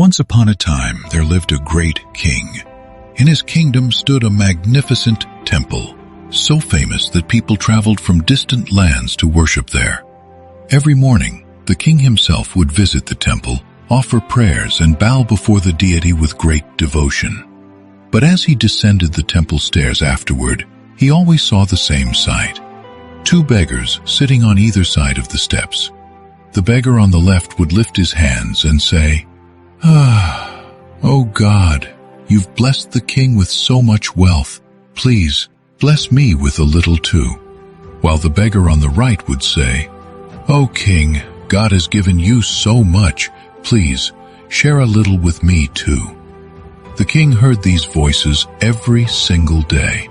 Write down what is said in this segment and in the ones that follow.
Once upon a time, there lived a great king. In his kingdom stood a magnificent temple, so famous that people traveled from distant lands to worship there. Every morning, the king himself would visit the temple, offer prayers, and bow before the deity with great devotion. But as he descended the temple stairs afterward, he always saw the same sight. Two beggars sitting on either side of the steps. The beggar on the left would lift his hands and say, "Oh God, you've blessed the king with so much wealth. Please, bless me with a little too." While the beggar on the right would say, "Oh king, God has given you so much. Please, share a little with me too." The king heard these voices every single day.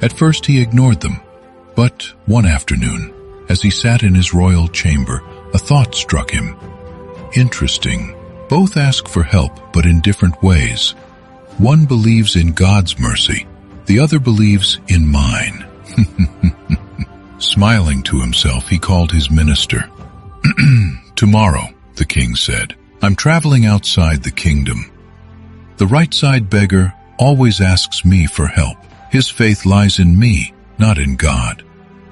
At first he ignored them, but one afternoon, as he sat in his royal chamber, a thought struck him. Interesting. Both ask for help, but in different ways. One believes in God's mercy, the other believes in mine. Smiling to himself, he called his minister. "Tomorrow," the king said, "I'm traveling outside the kingdom. The right side beggar always asks me for help. His faith lies in me, not in God.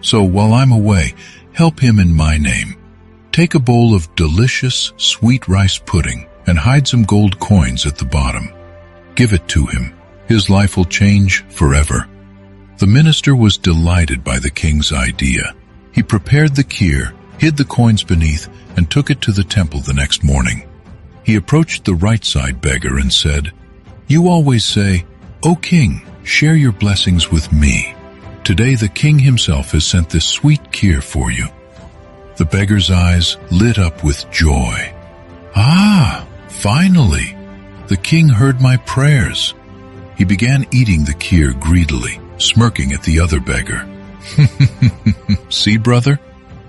So while I'm away, help him in my name. Take a bowl of delicious sweet rice pudding and hide some gold coins at the bottom. Give it to him. His life will change forever." The minister was delighted by the king's idea. He prepared the kheer, hid the coins beneath, and took it to the temple the next morning. He approached the right side beggar and said, "You always say, 'O king, share your blessings with me.' Today the king himself has sent this sweet kheer for you." The beggar's eyes lit up with joy. "Ah, finally! The king heard my prayers." He began eating the kheer greedily, smirking at the other beggar. "See, brother?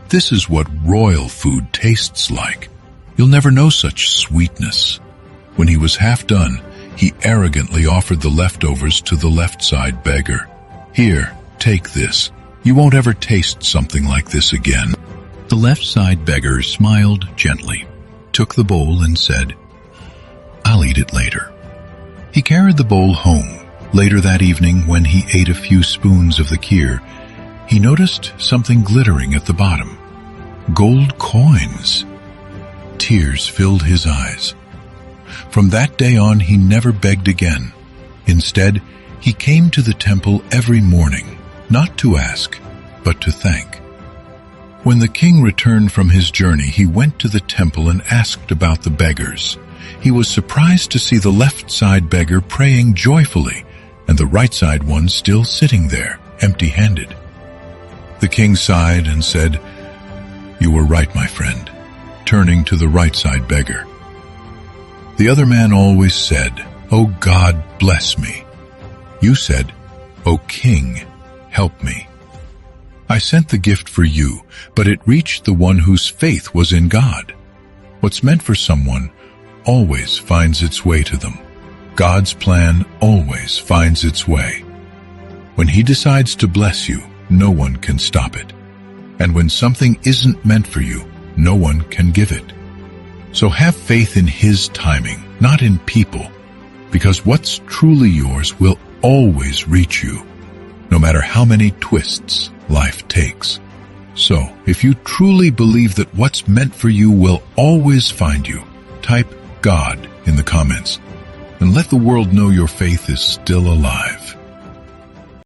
This is what royal food tastes like. You'll never know such sweetness." When he was half done, he arrogantly offered the leftovers to the left side beggar. "Here, take this. You won't ever taste something like this again." The left side beggar smiled gently, took the bowl and said, "I'll eat it later." He carried the bowl home. Later that evening, when he ate a few spoons of the kheer, he noticed something glittering at the bottom. Gold coins. Tears filled his eyes. From that day on, he never begged again. Instead, he came to the temple every morning, not to ask, but to thank. When the king returned from his journey, he went to the temple and asked about the beggars. He was surprised to see the left side beggar praying joyfully, and the right side one still sitting there, empty-handed. The king sighed and said, "You were right, my friend," turning to the right side beggar. "The other man always said, 'Oh God, bless me.' You said, 'Oh king, help me.' I sent the gift for you, but it reached the one whose faith was in God. What's meant for someone always finds its way to them. God's plan always finds its way. When He decides to bless you, no one can stop it. And when something isn't meant for you, no one can give it. So have faith in His timing, not in people, because what's truly yours will always reach you, no matter how many twists life takes. So, if you truly believe that what's meant for you will always find you, type God in the comments and let the world know your faith is still alive.